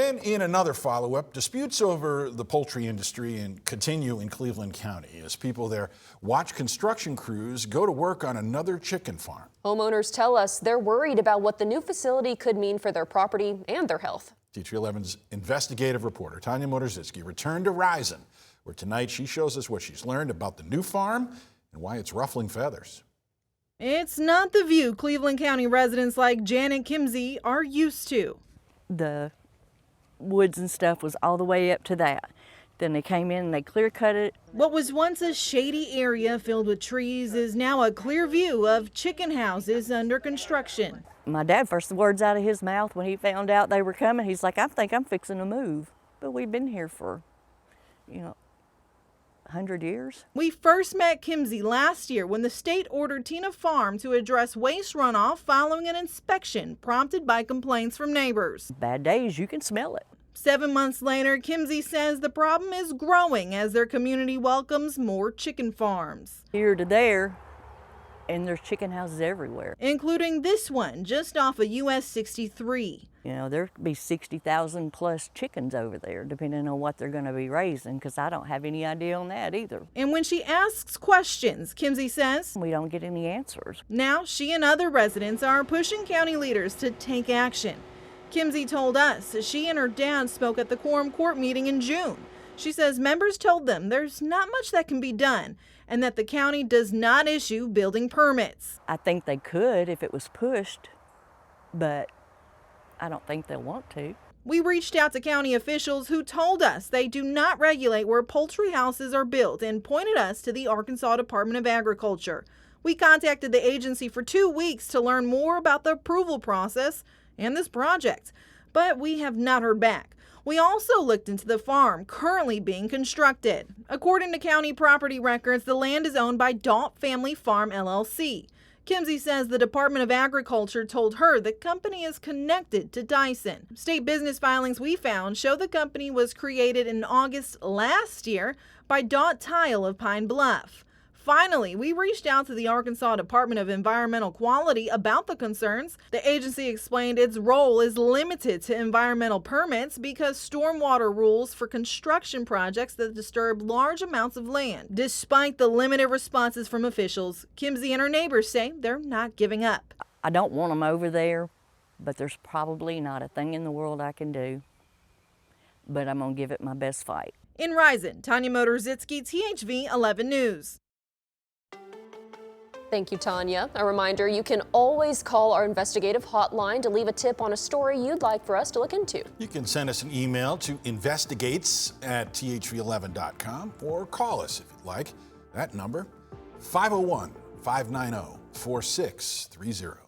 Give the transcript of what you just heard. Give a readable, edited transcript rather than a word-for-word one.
And in another follow-up, disputes over the poultry industry continue in Cleveland County as people there watch construction crews go to work on another chicken farm. Homeowners tell us they're worried about what the new facility could mean for their property and their health. Poultry 11's investigative reporter Tanya Motorzitsky returned to Risen, where tonight she shows us what she's learned about the new farm and why it's ruffling feathers. It's not the view Cleveland County residents like Janet Kimsey are used to. The woods and stuff was all the way up to that. Then they came in and they clear cut it. What was once a shady area filled with trees is now a clear view of chicken houses under construction. My dad, first the words out of his mouth when he found out they were coming, he's like, I think I'm fixing to move. But we've been here for, 100 years. We first met Kimsey last year when the state ordered Tina Farm to address waste runoff following an inspection prompted by complaints from neighbors. Bad days, you can smell it. 7 months later, Kimsey says the problem is growing as their community welcomes more chicken farms. Here to there, and there's chicken houses everywhere. Including this one just off of US 63. There could be 60,000 plus chickens over there, depending on what they're going to be raising, because I don't have any idea on that either. And when she asks questions, Kimsey says, we don't get any answers. Now she and other residents are pushing county leaders to take action. Kimsey told us she and her dad spoke at the quorum court meeting in June. She says members told them there's not much that can be done and that the county does not issue building permits. I think they could if it was pushed, but I don't think they'll want to. We reached out to county officials who told us they do not regulate where poultry houses are built and pointed us to the Arkansas Department of Agriculture. We contacted the agency for 2 weeks to learn more about the approval process and this project, but we have not heard back. We also looked into the farm currently being constructed. According to county property records, the land is owned by Dault Family Farm LLC. Kimsey says the Department of Agriculture told her the company is connected to Dyson. State business filings we found show the company was created in August last year by Dault Tile of Pine Bluff. Finally, we reached out to the Arkansas Department of Environmental Quality about the concerns. The agency explained its role is limited to environmental permits because stormwater rules for construction projects that disturb large amounts of land. Despite the limited responses from officials, Kimsey and her neighbors say they're not giving up. I don't want them over there, but there's probably not a thing in the world I can do. But I'm going to give it my best fight. In Risen, Tanya Motorzitsky, THV 11 News. Thank you, Tanya. A reminder, you can always call our investigative hotline to leave a tip on a story you'd like for us to look into. You can send us an email to investigates@thv11.com or call us if you'd like. That number, 501-590-4630.